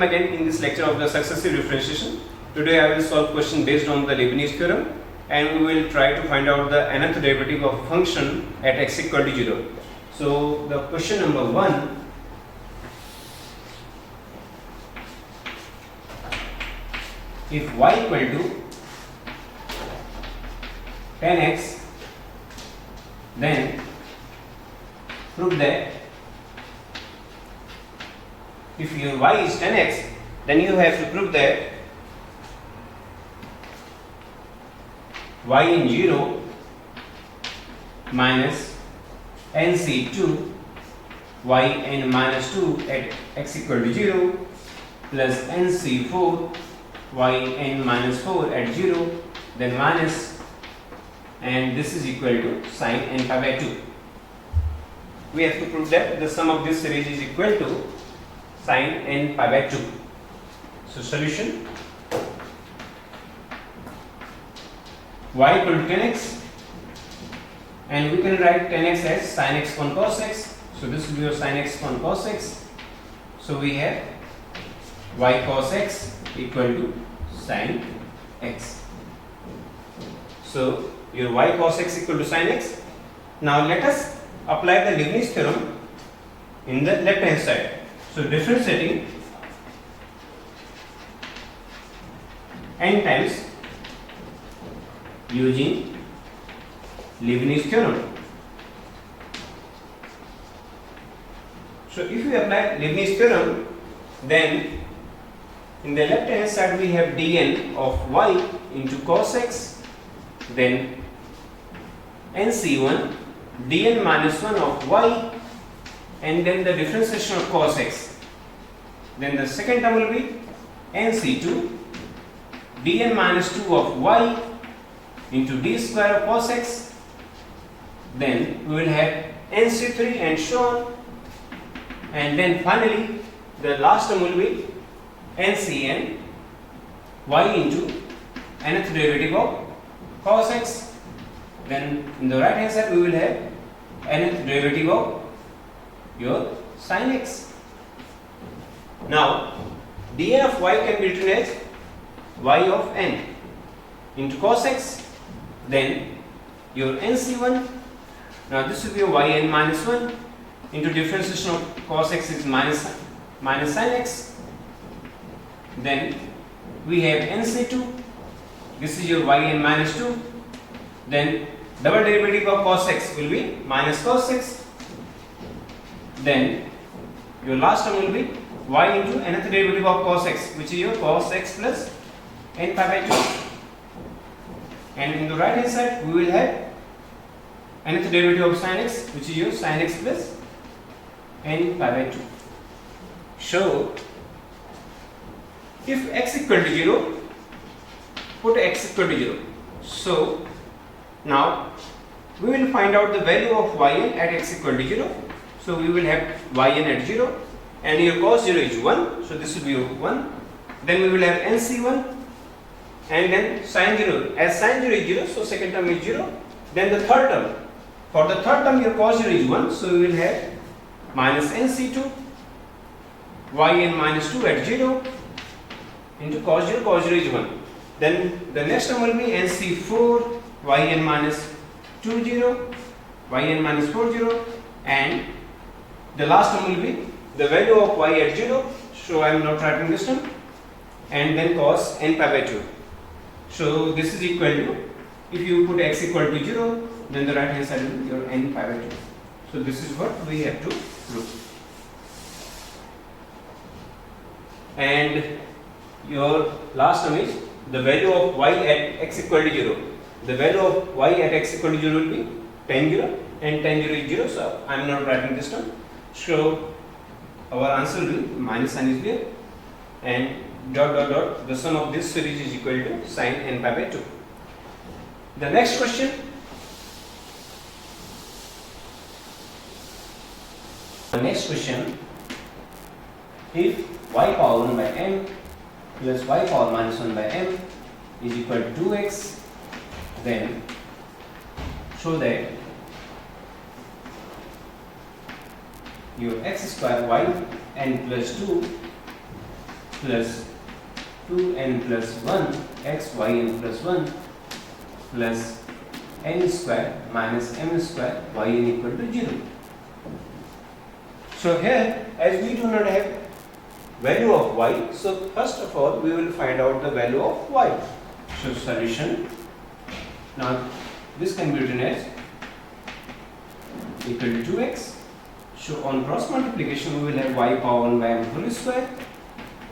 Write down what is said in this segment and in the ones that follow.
Welcome again in this lecture of the successive differentiation. Today I will solve question based on the Leibnitz theorem, and we will try to find out the nth derivative of function at x equal to 0. So the question number 1, if y equal to 10x, then prove that if your y is 10x, then you have to prove that y in 0 minus nc2 y n minus 2 at x equal to 0 plus nc4 y n minus 4 at 0, then minus, and this is equal to sin n pi by 2. We have to prove that the sum of this series is equal to sin n pi by 2. So solution, y equal to 10x, and we can write 10x as sin x upon cos x. So this will be your sin x upon cos x. So we have y cos x equal to sin x. So your y cos x equal to sin x. Now let us apply the Leibniz theorem in the left hand side. So differentiating n times using Leibniz theorem. So if we apply Leibniz theorem, then in the left hand side we have dn of y into cos x, then nc1 dn minus 1 of y, and then the differentiation of cos x. Then the second term will be nc2 dn minus 2 of y into d square of cos x. Then we will have nc3 and so on, and then finally the last term will be ncn y into nth derivative of cos x. Then in the right hand side we will have nth derivative of your sin x. Now dn of y can be written as y of n into cos x, then your nc1, now this will be your yn minus 1 into differentiation of cos x is minus sin x. Then we have nc2, this is your yn minus 2, then double derivative of cos x will be minus cos x, then your last term will be y into nth derivative of cos x, which is your cos x plus n pi by 2, and in the right hand side we will have nth derivative of sin x, which is your sin x plus n pi by 2. So if x equal to 0, put x equal to 0. So now we will find out the value of yn at x equal to 0. So we will have yn at 0, and your cos 0 is 1, so this will be your 1. Then we will have nc1, and then sin 0, as sin 0 is 0, so second term is 0. Then the third term, for the third term your cos 0 is 1, so we will have minus nc2 yn minus 2 at 0 into cos 0 is 1. Then the next term will be nc4 yn minus 2 0, yn minus 4 0, and the last term will be the value of y at 0, so I am not writing this term, and then cos n pi by 2. So this is equal to, if you put x equal to 0, then the right hand side will be your n pi by 2. So this is what we have to prove. And your last term is the value of y at x equal to 0. The value of y at x equal to 0 will be tan 0, and tan 0 is 0, so I am not writing this term. So our answer will be minus sign is there, and dot dot dot, the sum of this series is equal to sin n pi by 2. The next question, if y power 1 by m plus y power minus 1 by m is equal to 2x, then show that your x square y n plus 2 plus 2n plus 1 x yn plus 1 plus n square minus m square yn equal to 0. So here, as we do not have value of y, so first of all we will find out the value of y. So solution, now this can be written as equal to 2x. So on cross multiplication we will have y power 1 by m whole square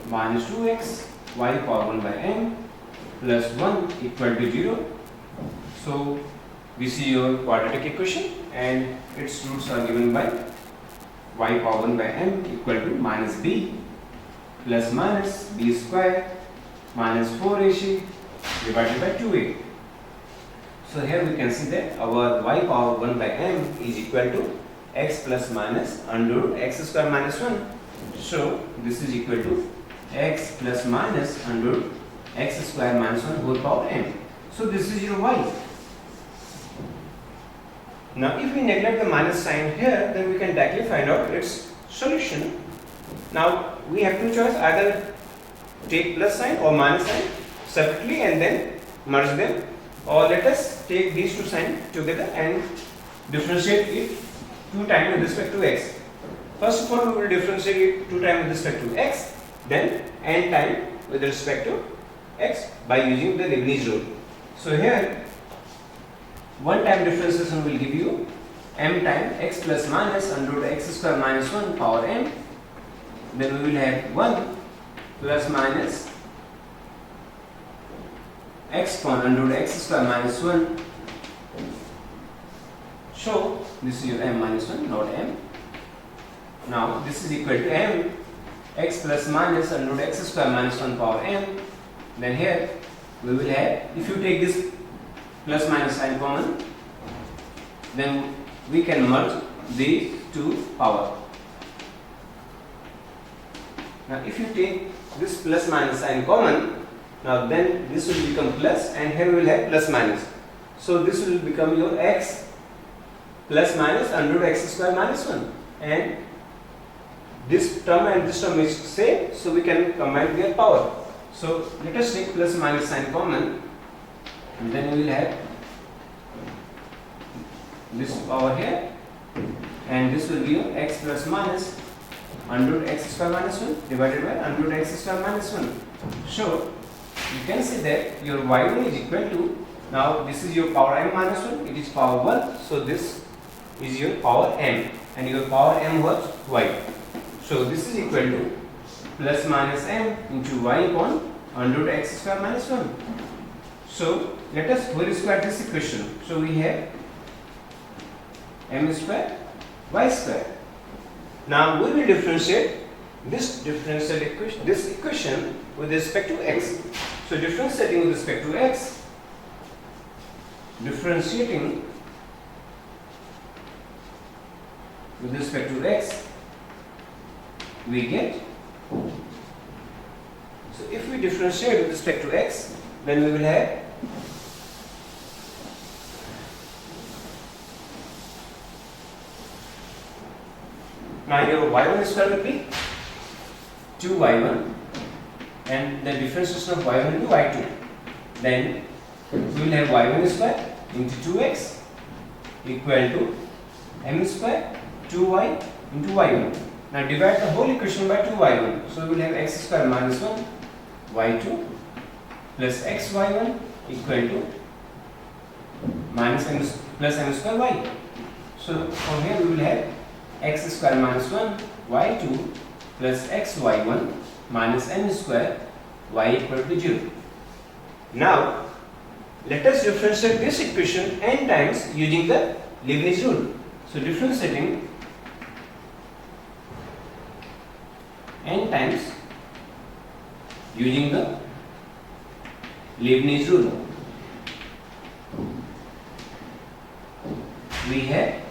minus 2x y power 1 by m plus 1 equal to 0. So this is your quadratic equation and its roots are given by y power 1 by m equal to minus b plus minus b square minus 4ac divided by 2a. So here we can see that our y power 1 by m is equal to x plus minus under root x square minus 1. So this is equal to x plus minus under root x square minus 1 whole power m. So this is your y. Now if we neglect the minus sign here, then we can directly find out its solution. Now we have two choices, either take plus sign or minus sign separately and then merge them, or let us take these two signs together and differentiate it 2 times with respect to x. First of all we will differentiate it 2 times with respect to x, then n time with respect to x by using the Leibniz rule. So here 1 time differentiation will give you m time x plus minus under root x square minus 1 power m. Then we will have 1 plus minus x upon under root x square minus 1. So this is your m minus 1, not m. Now this is equal to m x plus minus under root x square minus 1 power m. Then here we will have, if you take this plus minus sign common, then we can merge these two power. Now if you take this plus minus sign common, now then this will become plus and here we will have plus minus. So this will become your x plus minus under root x square minus 1, and this term and this term is same, so we can combine their power. So let us take plus minus sign common, and then we will have this power here, and this will be your x plus minus under root x square minus 1 divided by under root x square minus 1. So you can say that your y1 is equal to, now this is your power m minus 1, it is power 1, so this is your power m, and your power m was y. So this is equal to plus minus m into y upon under root x square minus 1. So let us whole square this equation. So we have m square y square. Now we will differentiate this differential equation, this equation with respect to x. So differentiating with respect to x, differentiating with respect to x, we get, so if we differentiate with respect to x, then we will have now your y1 square will be 2y1 and the differentiation of y1 into y2. Then we will have y1 square into 2x equal to m square 2y into y1. Now divide the whole equation by 2y1. So we will have x square minus 1 y2 plus xy1 equal to minus m plus m square y. So from here we will have x square minus 1 y2 plus xy1 minus m square y equal to 0. Now let us differentiate this equation n times using the Leibniz rule. So differentiating n times using the Leibniz rule, we have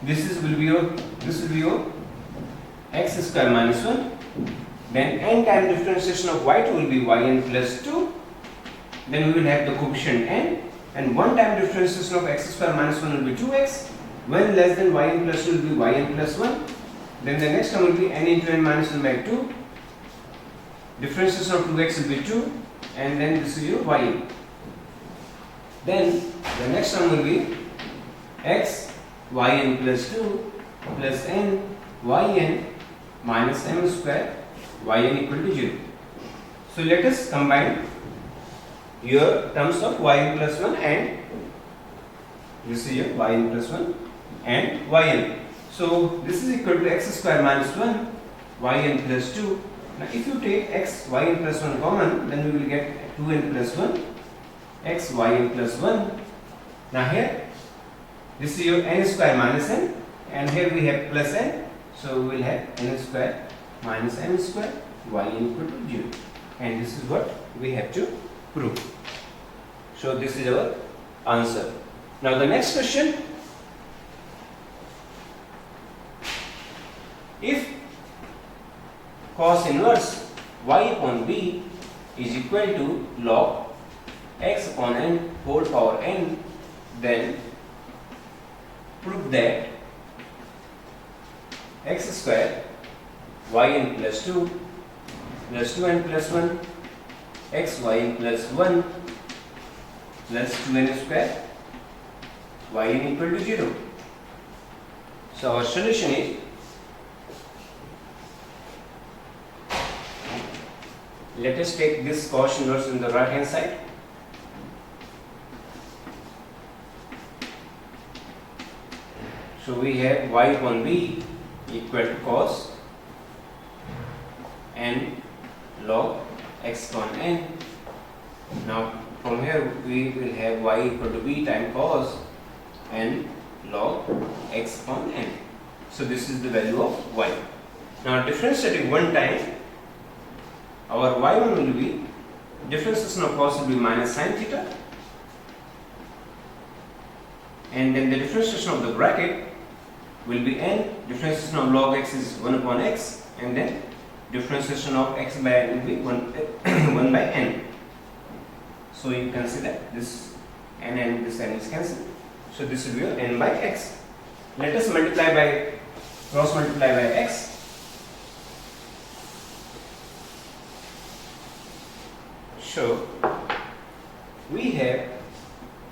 this will be your x square minus 1, then n time differentiation of y2 will be yn plus 2, then we will have the coefficient n, and 1 time differentiation of x square minus 1 will be 2x, when less than yn plus 2 will be yn plus 1, Then the next term will be n into n minus 1 by 2. Differentiation of 2x will be 2, and then this is your y. Then the next term will be x yn plus 2 plus n yn minus m square yn equal to 0. So let us combine your terms of yn plus 1 and this is your yn plus 1 and yn. So this is equal to x square minus 1 yn plus 2. Now if you take x yn plus 1 common, then we will get 2n plus 1 x yn plus 1. Now here this is your n square minus n, and here we have plus n, so we will have n square minus m square yn equal to 0, and this is what we have to prove. So this is our answer. Now the next question, if cos inverse y upon b is equal to log x upon n whole power n, then prove that x square yn plus 2 plus 2n plus 1 x yn plus 1 plus 2n square yn equal to 0. So our solution is let us take this cos inverse in the right hand side. So we have y upon b equal to cos n log x upon n. Now from here we will have y equal to b times cos n log x upon n. So this is the value of y. Now differentiating one time, our y1 will be differentiation of cos will be minus sin theta, and then the differentiation of the bracket will be n, differentiation of log x is 1 upon x, and then differentiation of x by n will be 1 by n. So you can see that this n and this n is cancelled. So this will be your n by x. Let us multiply by cross multiply by x. So we have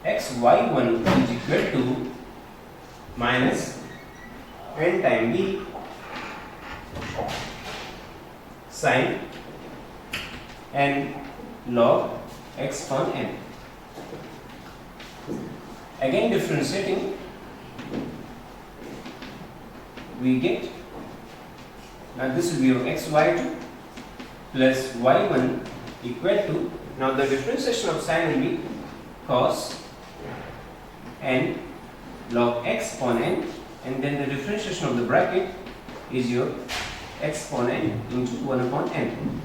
xy1 is equal to minus n times b sin n log x upon n. Again differentiating, we get, now this will be your xy2 plus y1 equal to, now the differentiation of sin will be cos n log x upon n, and then the differentiation of the bracket is your x upon n into 1 upon n.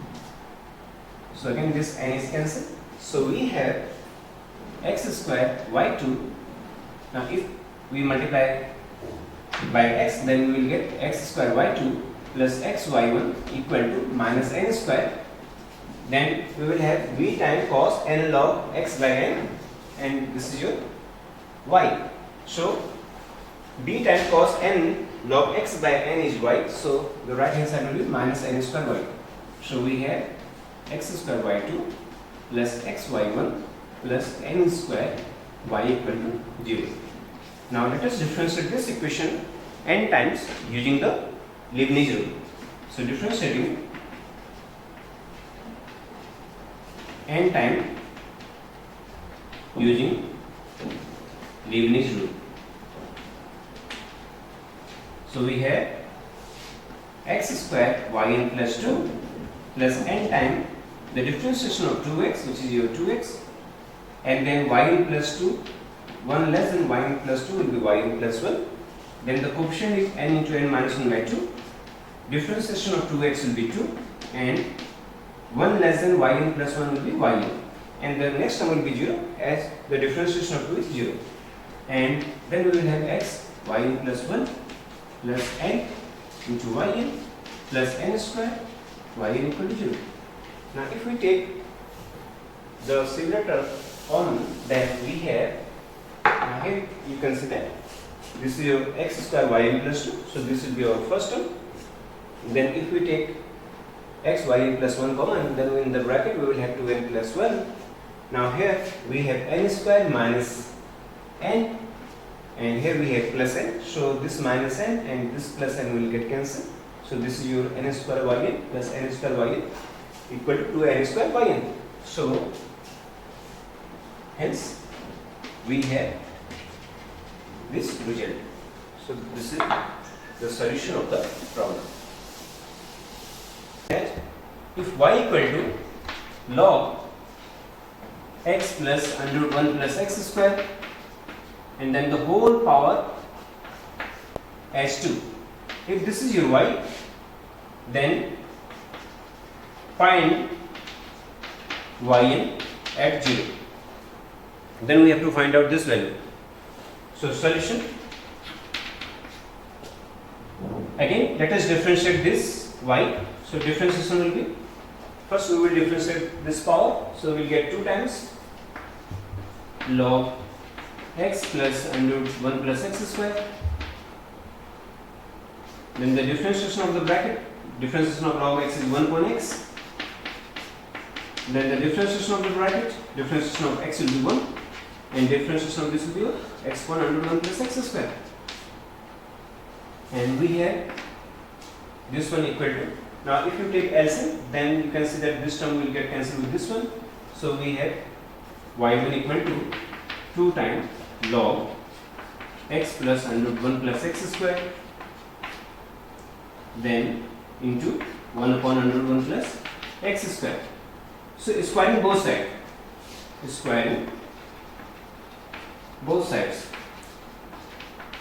So again this n is cancelled. So we have x square y2. Now if we multiply by x, then we will get x square y2 plus x y1 equal to minus n square. Then we will have b times cos n log x by n, and this is your y. So b times cos n log x by n is y. So the right hand side will be minus n square y. So we have x square y2 plus x y1 plus n square y equal to 0. Now let us differentiate this equation n times using the Leibnitz rule. So differentiating n time using Leibnitz rule. So we have x square yn plus 2 plus n time the differentiation of 2x, which is your 2x, and then yn plus 2, 1 less than yn plus 2 will be yn plus 1. Then the coefficient is n into n minus 1 by 2. Differentiation of 2x will be 2, and 1 less than yn plus 1 will be yn. And the next term will be 0, as the differentiation of 2 is 0. And then we will have x yn plus 1 plus n into yn plus n square yn equal to 0. Now if we take the similar term common, then we have, now here you can see that this is your x square yn plus 2, so this will be our first term, Then if we take x yn plus 1 common, then in the bracket we will have 2n plus 1. Now here we have n square minus n, and here we have plus n. So this minus n and this plus n will get cancelled. So this is your n square yn plus n square yn equal to 2n square yn. So hence we have this result. So this is the solution of the problem. If y equal to log x plus under root 1 plus x square and then the whole power h2. If this is your y, then find yn at 0. Then we have to find out this value. So solution. Again, let us differentiate this y. So differentiation will be, first we will differentiate this power. So we will get 2 times log x plus under root 1 plus x square. Then the differentiation of the bracket, differentiation of log x is 1 upon x. Then the differentiation of the bracket, differentiation of x will be 1, and differentiation of this will be x 1 under 1 plus x square. And we have this one equal to, now if you take LCM, then you can see that this term will get cancelled with this one. So we have y1 equal to 2 times log x plus under root 1 plus x square, then into 1 upon under root 1 plus x square. So squaring both sides, squaring both sides.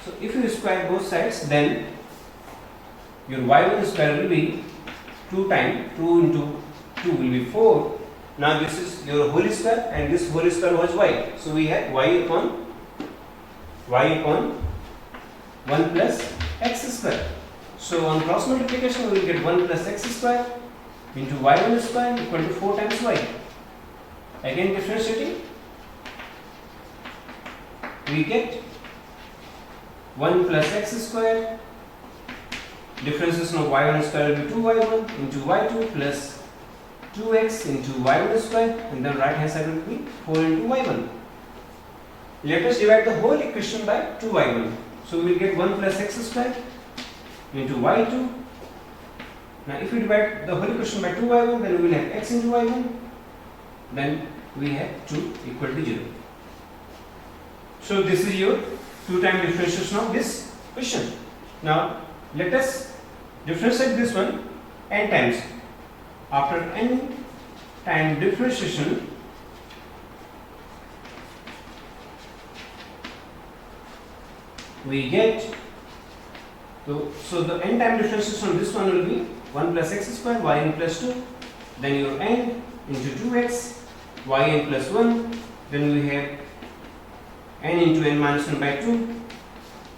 So if you square both sides, then your y1 square will be 2 times 2 into 2 will be 4. Now this is your whole square and this whole square was y. So we have y upon 1 plus x square. So on cross multiplication we will get 1 plus x square into y1 square equal to 4 times y. Again differentiating, we get 1 plus x square, differentiation of y1 square will be 2y1 into y2 plus 2x into y1 square, and then right hand side will be 4 into y1. Let us divide the whole equation by 2y1. So we will get 1 plus x square into y2. Now if we divide the whole equation by 2y1, then we will have x into y1, then we have 2 equal to 0. So this is your 2 time differentiation of this question. Now let us differentiate this one n times. After n time differentiation, we get, so the n time differentiation on this one will be 1 plus x square yn plus 2, then your n into 2x yn plus 1, then we have n into n minus 1 by 2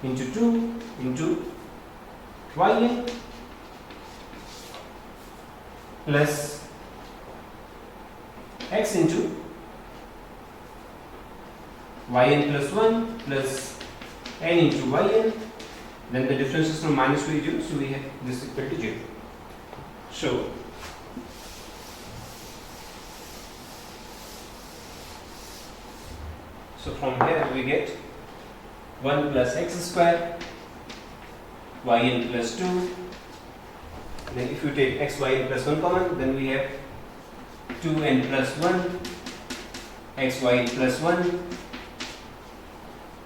into 2 into yn plus x into yn plus 1 plus n into yn, then the difference is from minus 2 is 0, so we have this equal to 0. So from here we get 1 plus x square yn plus 2. Then if you take x yn plus 1 common, then we have 2n plus 1 x y plus 1.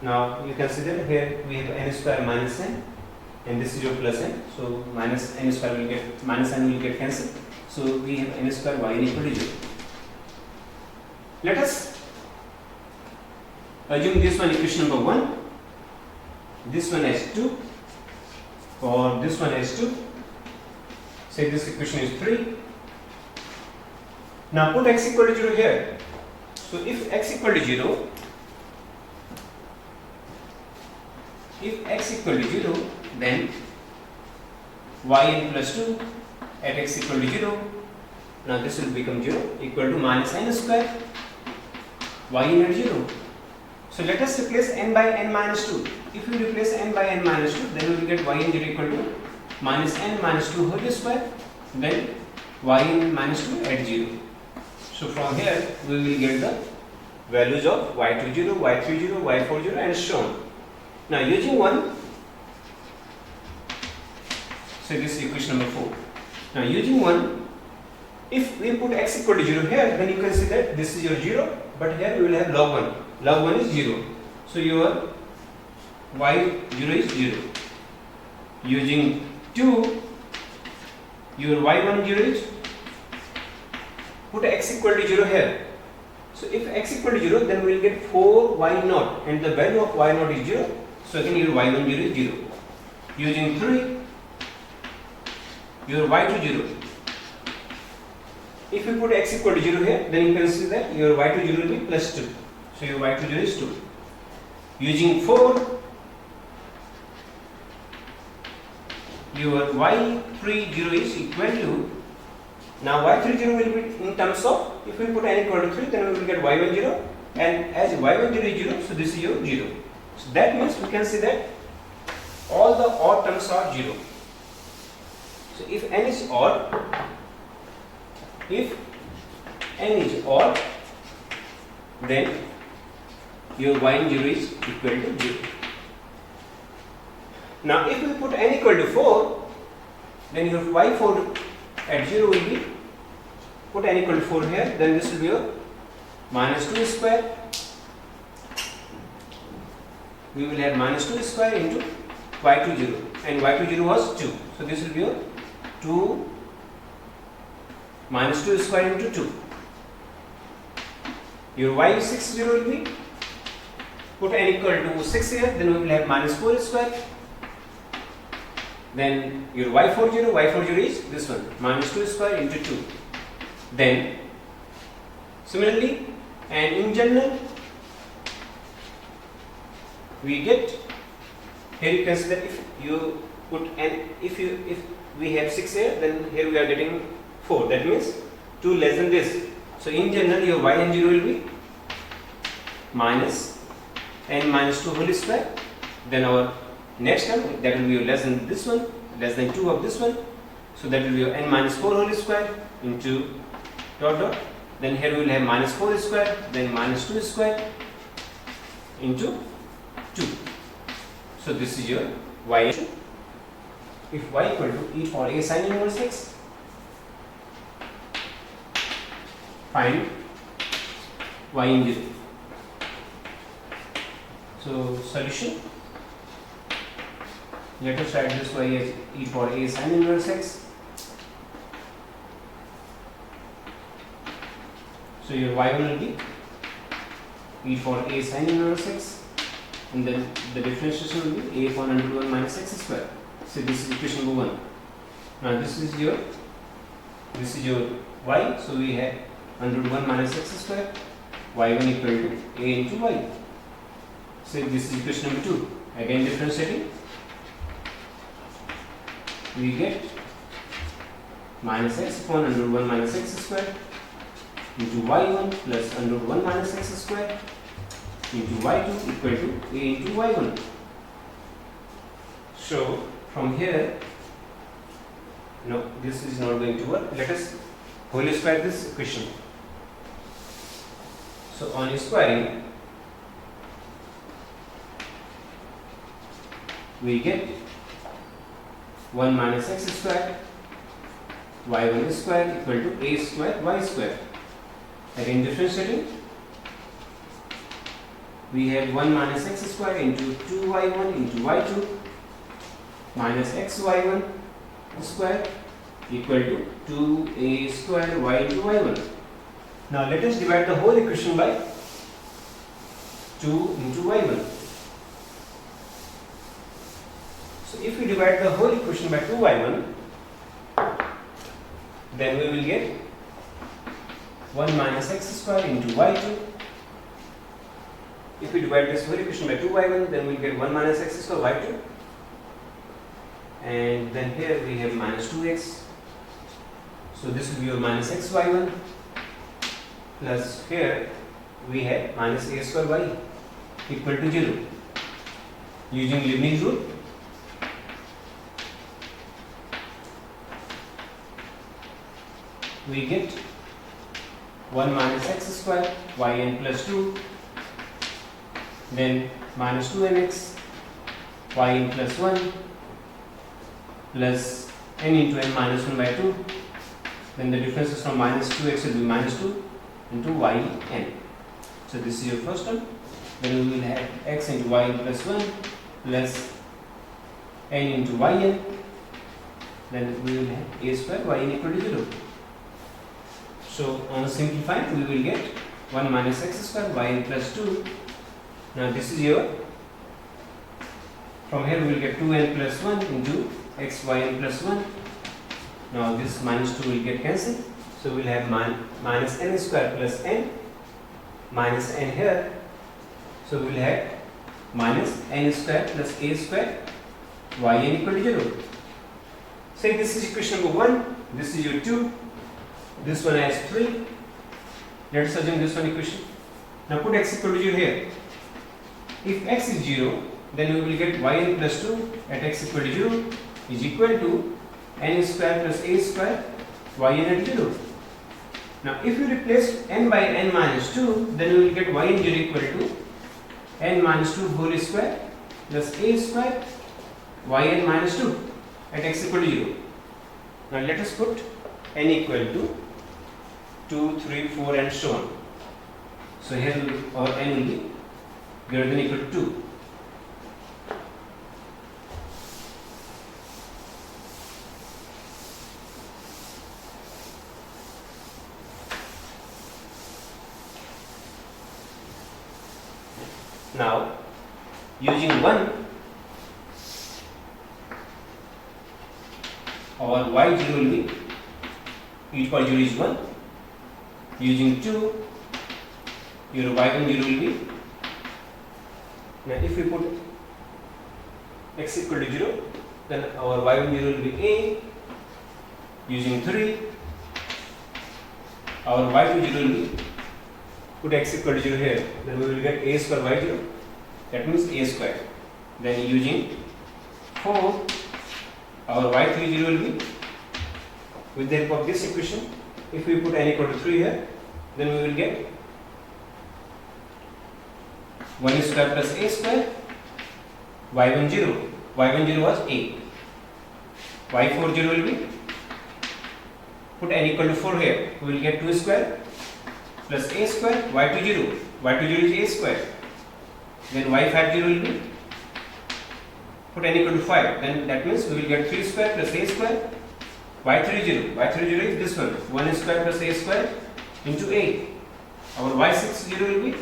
Now you consider here we have n square minus n, and this is your plus n. So minus n square will get, minus n will get cancelled. So we have n square yn equal to 0. Let us assume this one equation number 1, this one as 2, or this one as 2. Say this equation is 3. Now put x equal to 0 here. So if x equal to 0, then yn plus 2 at x equal to 0. Now this will become 0 equal to minus n square yn at 0. So let us replace n by n minus 2. If you replace n by n minus 2, then we will get yn 0 equal to minus n minus 2 whole square, then yn minus 2 at 0. So from here we will get the values of y20, y30, y40 and so on. Now using one, so this is equation number 4. Now using one, if we put x equal to 0 here, then you can see that this is your 0, but here we will have log 1. Log 1 is 0. So your y0 is 0. Using 2, your y10 is, put x equal to 0 here. So if x equal to 0, then we will get 4y0 and the value of y0 is 0. So again your y10 is 0. Using 3, your y20. If you put x equal to 0 here, then you can see that your y20 will be plus 2. So your y20 is 2. Using 4, your y30 is equal to, now y30 will be in terms of, if we put n equal to 3, then we will get y10, and as y10 is 0, so this is your 0. So that means we can see that all the odd terms are 0. So if n is odd, then your y0 is equal to 0. Now if we put n equal to 4, then your y4 at 0 will be, put n equal to 4 here, then this will be your minus 2 square. We will have minus 2 square into y20, and y20 was 2. So this will be your 2 minus 2 square into 2. Your y60 will be, put n equal to 6 here, then we will have minus 4 square. Then your y40 is this one, minus 2 square into 2. Then similarly, and in general, we get, here you can see that if you put n, if we have 6 here, then here we are getting 4. That means 2 less than this. So in general, your y0 will be minus n minus 2 whole square. Then our next term, that will be less than this one, less than 2 of this one. So that will be n minus 4 whole square into dot dot. Then here we will have minus 4 square, then minus 2 square into 2. So this is your y. If y equal to e for a sin inverse x, find y in 0. So solution, let us write this y as e for a sin inverse x. So your y1 will be e for a sin inverse x, and then the differentiation will be a upon under 1 minus x square. So this is equation number 1. Now this is your y. So we have under 1 minus x square, y1 equal to a into y. So this is equation number 2. Again differentiating, we get minus x upon under 1 minus x square into y1 plus under 1 minus x square into y2 equal to a into y1. So from here, no, this is not going to work. Let us whole square this equation. So on squaring, we get 1 minus x square y1 square equal to a square y square. Again differentiating, we have 1 minus x square into 2y1 into y2 minus xy1 square equal to 2a square y into y1. Now let us divide the whole equation by 2 into y1. So if we divide the whole equation by 2y1, then we will get 1 minus x square into y2. If we divide this whole equation by 2y1, then we will get 1 minus x square y2. And then here we have minus 2x. So this will be your minus xy1 plus here we have minus a square y equal to 0. Using Leibniz rule, we get 1 minus x square yn plus 2, then minus 2nx yn plus 1 plus n into n minus 1 by 2, then the difference is from minus 2x will be minus 2 into yn. So this is your first term. Then we will have x into yn plus 1 plus n into yn, then we will have a square yn equal to 0. So on simplifying, we will get 1 minus x square yn plus 2. Now this is your, from here we will get 2n plus 1 into x yn plus 1. Now this minus 2 will get cancelled. So we will have minus n square plus n minus n here. So we will have minus n square plus a square yn equal to 0. Say this is equation number 1, this is your 2, this one has 3. Let us assume this one equation. Now put x equal to 0 here. If x is 0, then we will get yn plus 2 at x equal to 0 is equal to n square plus a square yn at 0. Now if you replace n by n minus 2, then we will get yn 0 equal to n minus 2 whole square plus a square yn minus 2 at x equal to 0. Now let us put n equal to 2, 3, 4 and so on. So here our n will be greater than or equal to 2. Now using 1, our y0 will be e to 0 is 1. Using 2, your y10 will be, now if we put x equal to 0, then our y10 will be a. Using 3, our y20 will be, put x equal to 0 here, then we will get a square y0, that means a square. Then using 4, our y30 will be, with the help of this equation, if we put n equal to 3 here, then we will get 1 square plus a square y10. y10 was a. y40 will be, put n equal to 4 here, we will get 2 square plus a square y20. y20 is a square. Then y50 will be, put n equal to 5, then that means we will get 3 square plus a square y30 is this one, 1 square plus a square into a. Our y60 will be,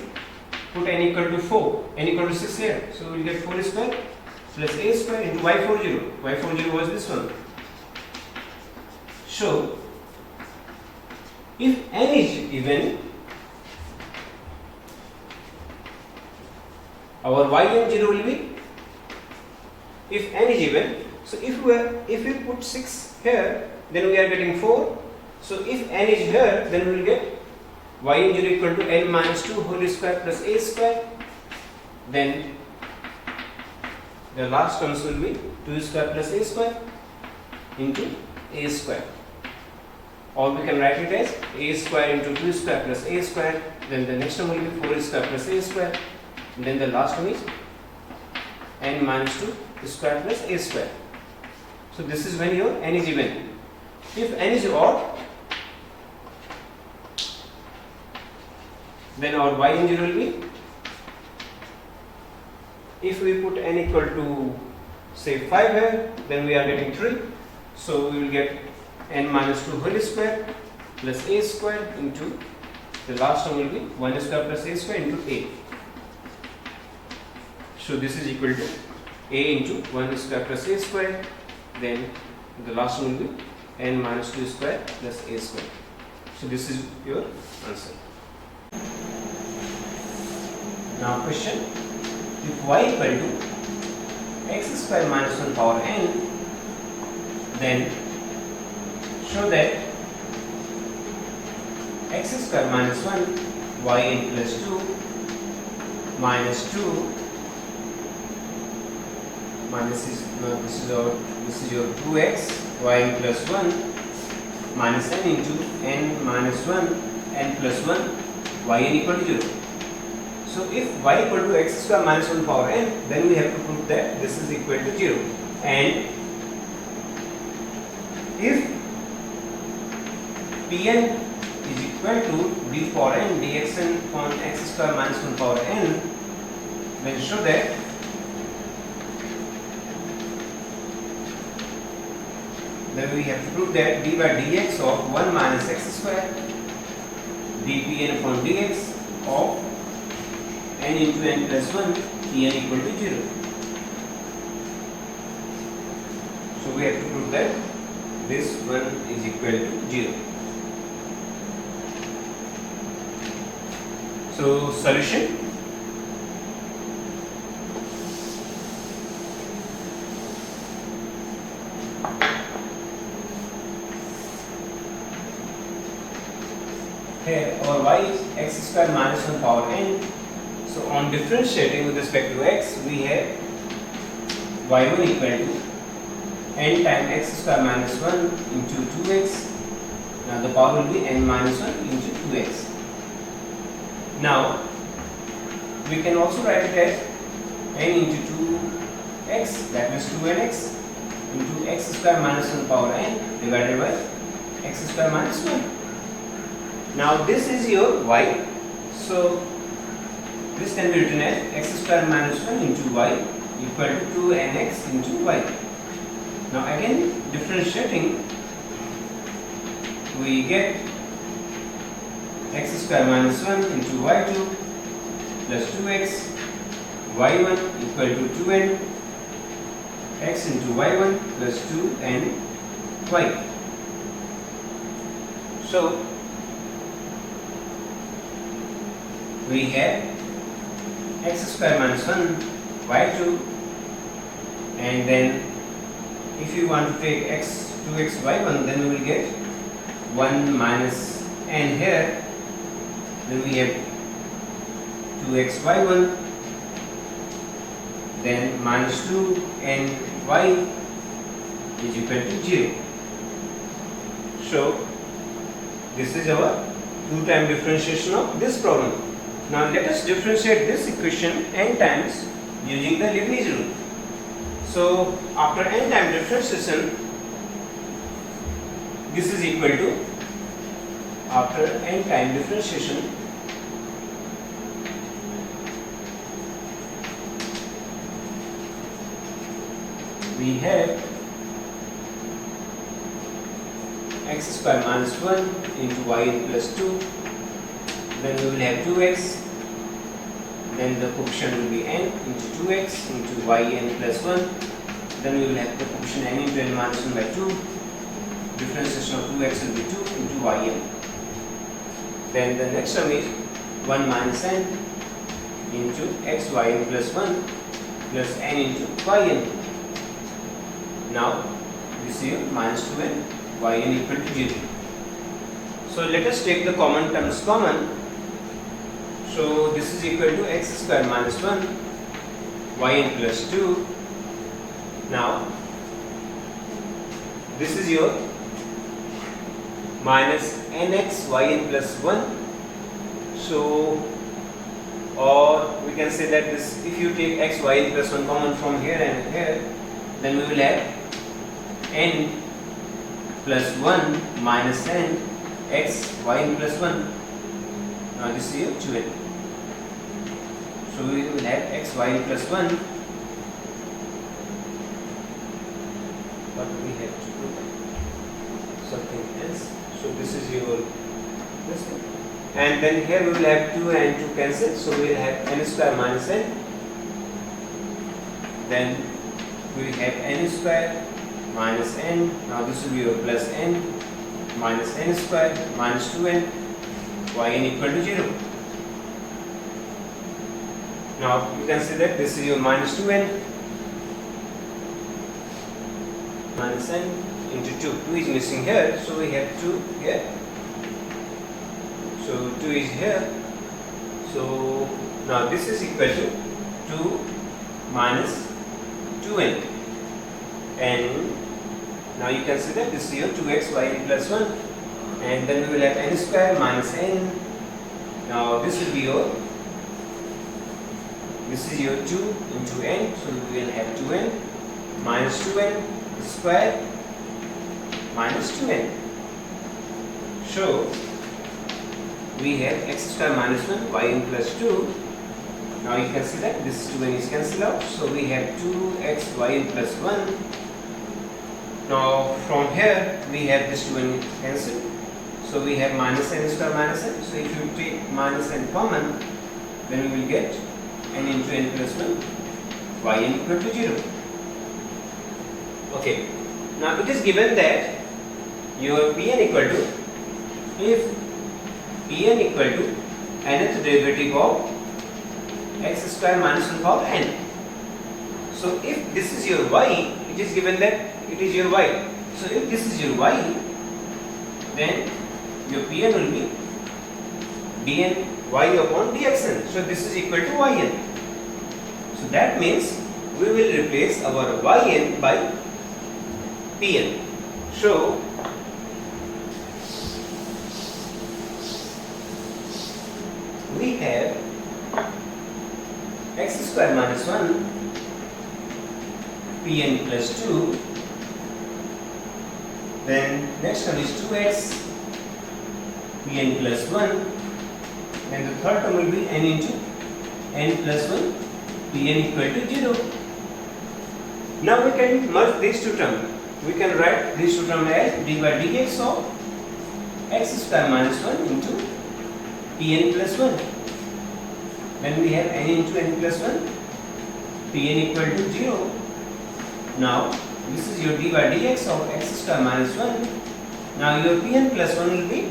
put n equal to 4, n equal to 6 here, so we will get 4 square plus a square into y40. y40 was this one. So if n is even, our yn0 will be, if n is even, so if we put 6 here, then we are getting 4. So if n is here, then we will get yn0 equal to n minus 2 whole square plus a square. Then the last terms will be 2 square plus a square into a square. Or we can write it as a square into 2 square plus a square. Then the next term will be 4 square plus a square. And then the last one is n minus 2 square plus a square. So this is when your n is even. If n is odd, then our yn0 will be, if we put n equal to say 5 here, then we are getting 3. So we will get n minus 2 whole square plus a square into, the last one will be 1 square plus a square into a. So this is equal to a into 1 square plus a square, then the last one will be n minus 2 square plus a square. So this is your answer. Now question, if y equal to x square minus 1 power n, then show that x square minus 1 yn plus 2 minus 2 minus this is your 2x yn plus 1 minus n into n minus 1 n plus 1 yn equal to 0. So if y equal to x square minus 1 power n, then we have to prove that this is equal to 0. And if Pn is equal to d power n dxn upon x square minus 1 power n, then show that we have to prove that d by dx of 1 minus x square dpn upon dx of n into n plus 1 Pn equal to 0. So we have to prove that this one is equal to 0. So solution. Here our y is x square minus 1 power n. So on differentiating with respect to x, we have y1 equal to n times x square minus 1 into 2x. Now the power will be n minus 1 into 2x. Now we can also write it as n into 2x, that means 2nx into x square minus 1 power n divided by x square minus 1. Now this is your y, so this can be written as x square minus 1 into y equal to 2nx into y. Now again differentiating, we get x square minus 1 into y2 plus 2x y1 equal to 2n x into y1 plus 2n y. So we have x square minus 1 y2, and then if you want to take x 2x y1, then we will get 1 minus n here, then we have 2x y1, then minus 2 n y is equal to 0. So this is our two-time differentiation of this problem. Now let us differentiate this equation n times using the Leibnitz rule. So after n time differentiation, this is equal to, after n time differentiation, we have x square minus 1 into yn plus 2, then we will have 2x, then the coefficient will be n into 2x into yn plus 1, then we will have the coefficient n into n minus 1 by 2, differentiation of 2x will be 2 into yn. Then the next term is 1 minus n into x yn plus 1 plus n into yn. Now this is minus 2n, yn equal to 0. So let us take the common terms common. So this is equal to x square minus 1 yn plus 2. Now this is your minus nx yn plus 1. So, or we can say that this, if you take x yn plus 1 common from here and here, then we will have n plus 1 minus n x yn plus 1. Now this is your 2n. So we will have x yn plus 1. But we have to put something else. So this is your this thing. And then here we will have 2 and 2 cancel. So we will have n square minus n. Then we will have n square minus n. Now this will be your plus n minus n square minus 2n yn equal to 0. Now you can see that this is your minus 2n minus n into 2. 2 is missing here, so we have 2 here. So 2 is here. So now this is equal to 2 minus 2n. And now you can see that this is your 2x yn plus 1. and then we will have n square minus n. Now this will be your, this is your 2 into n, so we will have 2n minus 2n square minus 2n. So we have x square minus 1 yn plus 2. Now you can see that this 2n is cancelled out, so we have 2x yn plus 1. Now from here we have this 2n cancelled, so we have minus n square minus n. So if you take minus n common, then we will get n into n plus 1 yn equal to 0. Okay, now it is given that your Pn equal to, if Pn equal to nth derivative of x square minus 1 power n. So if this is your y, it is given that it is your y. So if this is your y, then your Pn will be dn y upon dxn. So this is equal to yn. So that means we will replace our yn by Pn. So we have x square minus 1 Pn plus 2. Then next one is 2x Pn plus 1. And the third term will be n into n plus 1 Pn equal to 0. Now we can merge these two terms. We can write these two terms as d by dx of x square minus 1 into Pn plus 1. Then we have n into n plus 1 Pn equal to 0. Now this is your d by dx of x square minus 1. Now your Pn plus 1 will be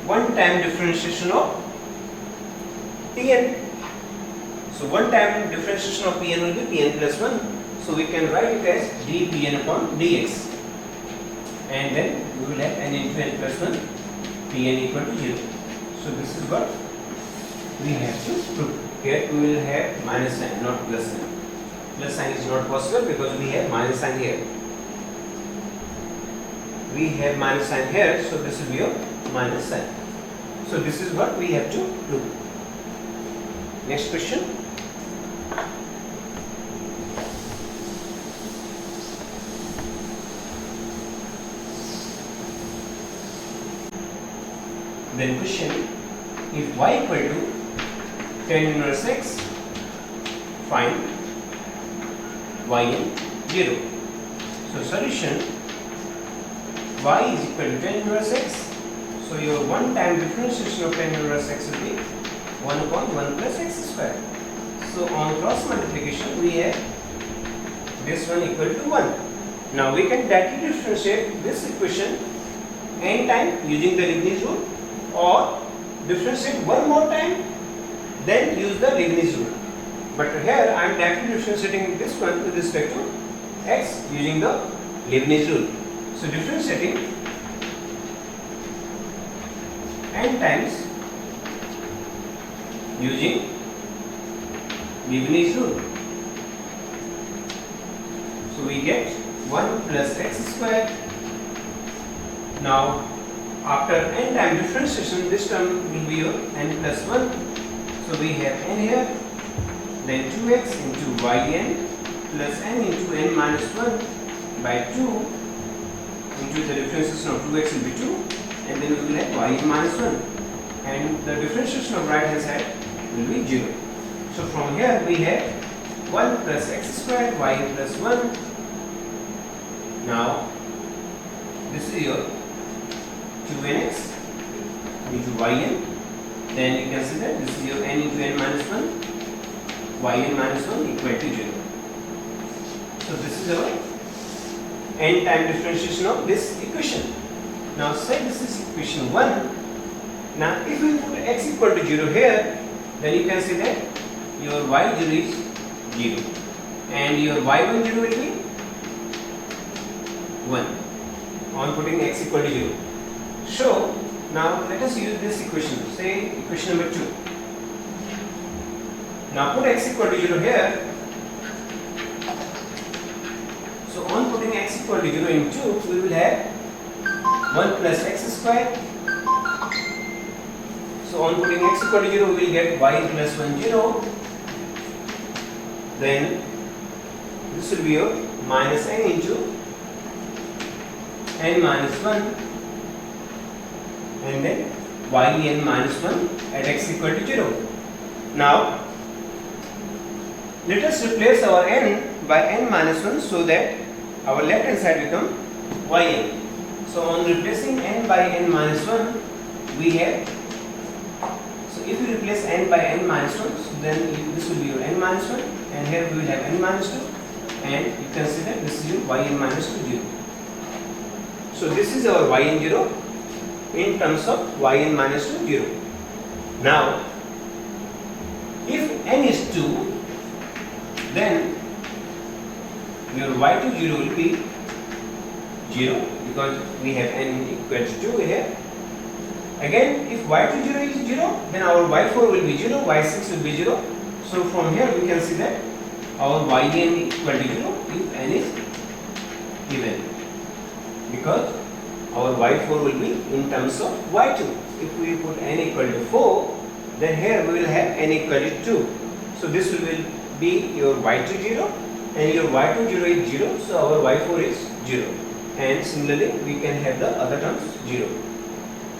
one time differentiation of Pn. So one time differentiation of Pn will be Pn plus 1. So we can write it as dPn upon dx. And then we will have n into n plus 1 Pn equal to 0. So this is what we have to prove. Here we will have minus sign, not plus sign. Plus sign is not possible because we have minus sign here. We have minus sign here, so this will be your minus sign. So this is what we have to prove. Next question. Then question, if y equal to tan inverse x, find yn 0. So solution, y is equal to tan inverse x. So your one time differentiation of tan inverse x will be 1 upon 1 plus x square. So on cross multiplication we have this one equal to 1. Now we can directly differentiate this equation n time using the Leibniz rule, or differentiate one more time, then use the Leibniz rule. But here I am directly differentiating this one with respect to x using the Leibniz rule. So differentiating n times using Leibniz rule. So we get 1 plus x square. Now after n time differentiation, this term will be your n plus 1. So we have n here, then 2x into yn plus n into n minus 1 by 2 into the differentiation of 2x will be 2, and then we will have yn minus 1, and the differentiation of right hand side will be 0. So from here we have 1 plus x square y plus 1. Now this is your 2nx into yn. Then you can see that this is your n into n minus 1, yn minus 1 equal to 0. So this is our n time differentiation of this equation. Now say this is equation 1. Now if we put x equal to 0 here, then you can see that your y0 is 0 and your y10 will be 1 on putting x equal to 0. So now let us use this equation, say equation number 2. Now put x equal to 0 here. So on putting x equal to 0 in 2, we will have 1 plus x square So on putting x equal to 0, we will get y plus 1 0. Then this will be your minus n into n minus 1, and then yn minus 1 at x equal to 0. Now let us replace our n by n minus 1 so that our left hand side become yn. So on replacing n by n minus 1, we have, so if we replace n by n minus 1, so then this will be your n minus 1, and here we will have n minus 2, and you can see that this is your yn minus 2 0. So this is our yn 0 in terms of yn minus 2 0. Now if n is 2, then your y2 0 will be 0 because we have n equal to 2 here. Again, if y2 0 is 0, then our y4 will be 0, y6 will be 0. So from here we can see that our yn equal to 0 if n is even, because our y4 will be in terms of y2. If we put n equal to 4, then here we will have n equal to 2. So this will be your y2 0, and your y2 0 is 0, so our y4 is 0. And similarly we can have the other terms 0.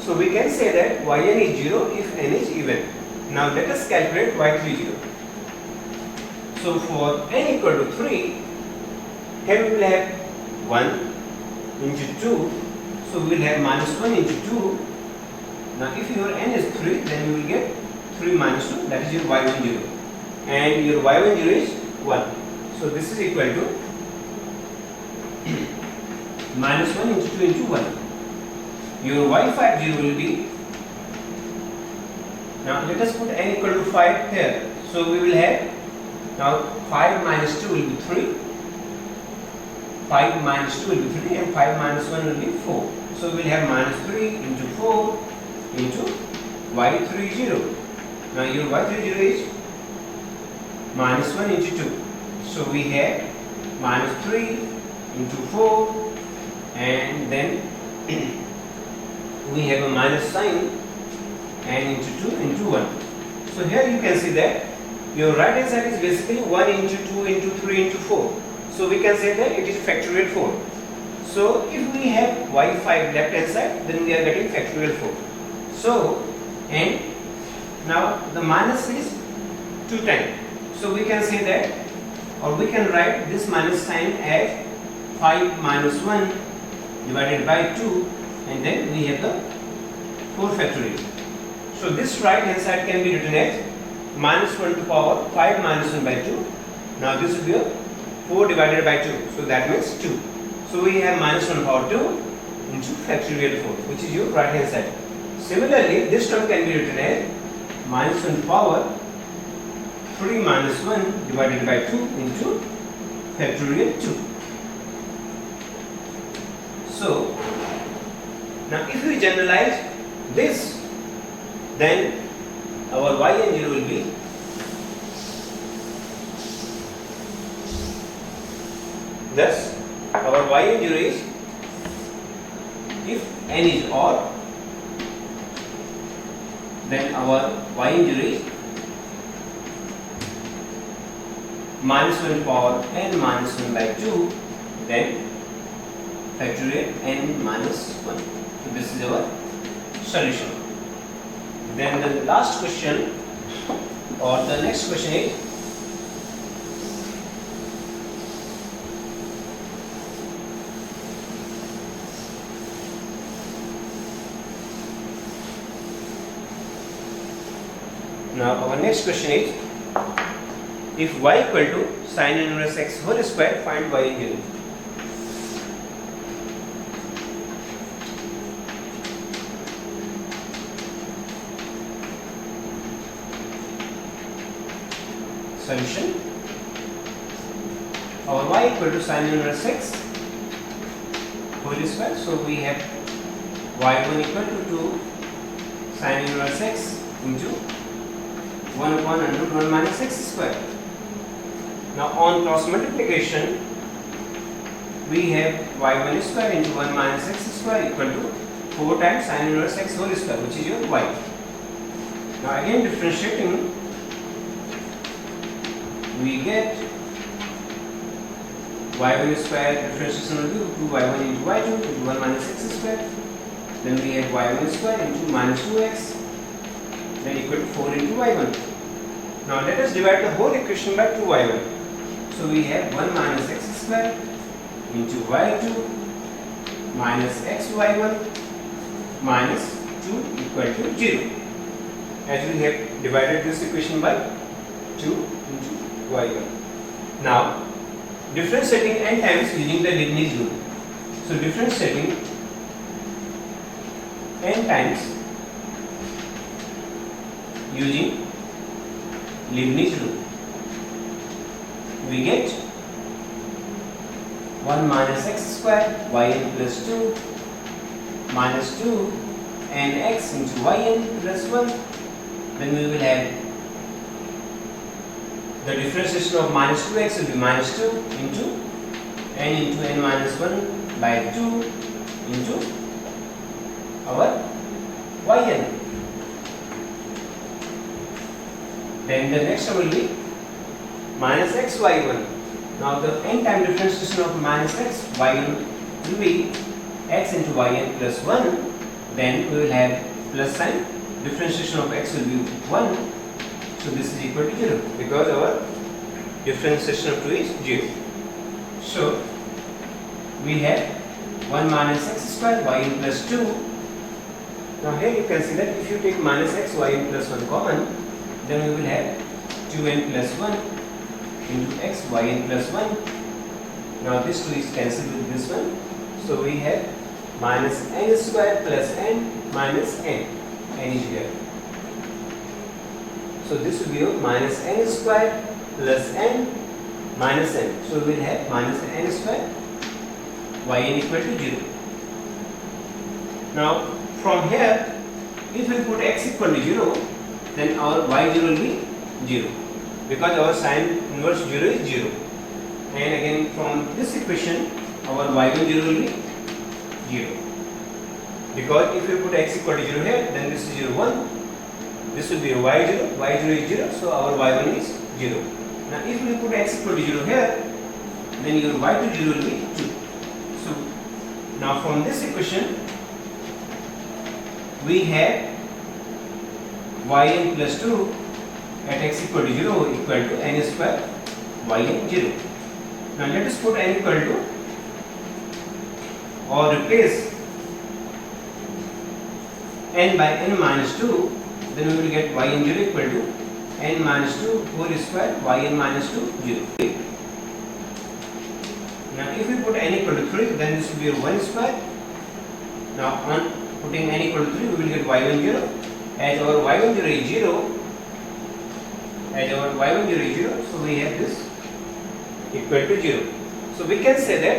So we can say that yn is 0 if n is even. Now let us calculate y3 0. So for n equal to 3, here we will have 1 into 2, so we will have minus 1 into 2. Now if your n is 3, then we will get 3 minus 2, that is your y1 0, and your y1 0 is 1. So this is equal to minus 1 into 2 into 1. Your y5 0 will be, now let us put n equal to 5 here. So we will have, now 5 minus 2 will be 3, 5 minus 2 will be 3, and 5 minus 1 will be 4. So we will have minus 3 into 4 into y3 0. Now your y3 0 is minus 1 into 2. So we have minus 3 into 4, and then we have a minus sign, and into 2 into 1. So here you can see that your right hand side is basically 1 into 2 into 3 into 4. So we can say that it is factorial 4. So if we have y5 left hand side, then we are getting factorial 4. So, and now the minus is 2 times. So we can say that, or we can write this minus sign as 5 minus 1 divided by 2, and then we have the 4 factorial. So this right hand side can be written as minus 1 to power 5 minus 1 by 2. Now this will be a 4 divided by 2, so that means 2. So we have minus 1 power 2 into factorial 4, which is your right hand side. Similarly, this term can be written as minus 1 power 3 minus 1 divided by 2 into factorial 2. So now if we generalize this, then our yn 0 will be thus our yn 0 is, if n is odd, then our yn 0 is minus 1 power n minus 1 by 2, then factorial n minus 1. So this is our solution. Then the last question, or the next question is, now our next question is, if y equal to sin inverse x whole square, find y in 0. Solution, our y equal to sin inverse x whole square, so we have y1 equal to 2 sin inverse x into 1 upon under 1 minus x square. Now on cross multiplication, we have y1 square into 1 minus x square equal to 4 times sin inverse x whole square, which is your y. Now again differentiating, we get y1 square differentiation will be 2y1 into y2 into 1 minus x square. Then we have y1 square into minus 2x, then equal to 4 into y1. Now let us divide the whole equation by 2y1. So we have 1 minus x square into y2 minus xy1 minus 2 equal to 0. As we have divided this equation by 2 into y1. Now differentiating n times using the Leibniz rule. So differentiating n times using Leibniz rule, we get 1 minus x square yn plus 2 minus 2 and x into yn plus 1. Then we will have the differentiation of minus 2x will be minus 2 into n minus 1 by 2 into our yn. Then the next one will be minus xy1. Now the n time differentiation of minus x y1 will be x into yn plus 1. Then we will have plus sign. Differentiation of x will be 1. So this is equal to 0 because our differentiation of 2 is 0. So we have 1 minus x square yn plus 2. Now here you can see that if you take minus x yn plus 1 common, then we will have 2n plus 1 into x yn plus 1. Now this 2 is cancelled with this one. So we have minus n square plus n minus n. N is here. So this will be minus n square plus n minus n. So we will have minus n square yn equal to 0. Now from here, if we put x equal to 0, then our y0 will be 0 because our sine inverse 0 is 0. And again from this equation, our y10 will be 0. Because if we put x equal to 0 here, then this is 0, 1. This will be a y0, y0 is 0, so our y1 is 0. Now if we put x equal to 0 here, then your y20 will be 2. So now from this equation, we have yn plus 2 at x equal to 0 equal to n square yn 0. Now let us put n equal to or replace n by n minus 2, then we will get yn 0 equal to n minus 2 whole square yn minus 2 0. Now if we put n equal to 3, then this will be 1 square. Now on putting n equal to 3, we will get y10 0. As our y10 is 0, so we have this equal to 0. So we can say that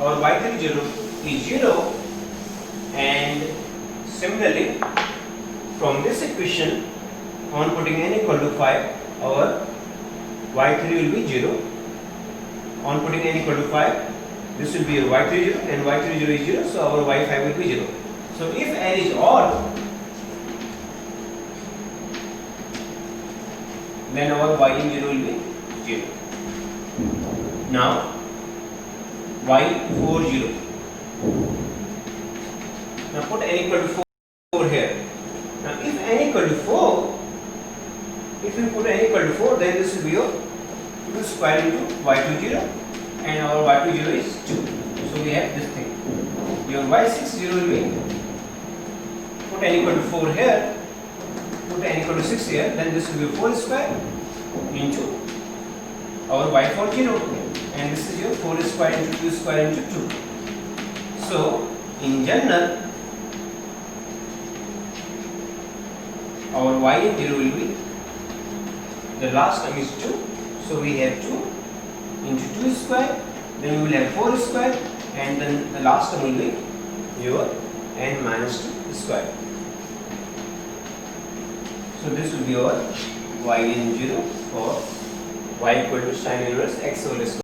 our y30 is 0, and similarly from this equation on putting n equal to 5, our y3 will be 0. On putting n equal to 5, this will be your y30 and y30 is 0, so our y5 will be 0. So if n is odd, then our yn 0 will be 0. Now y40. Now put n equal to 4 here. Now if n equal to 4, if we put n equal to 4, then this will be your 2 square into y20, and our y20 is 2. So we have this thing. Your y60 will be, put n equal to 4 here, put n equal to 6 here, then this will be 4 square into our y40, and this is your 4 square into 2 square into 2. So in general, our y0 will be, the last term is 2, so we have 2 into 2 square, then we will have 4 square, and then the last term will be your n minus 2 square. So this will be our yn0 for y equal to sine inverse x whole square.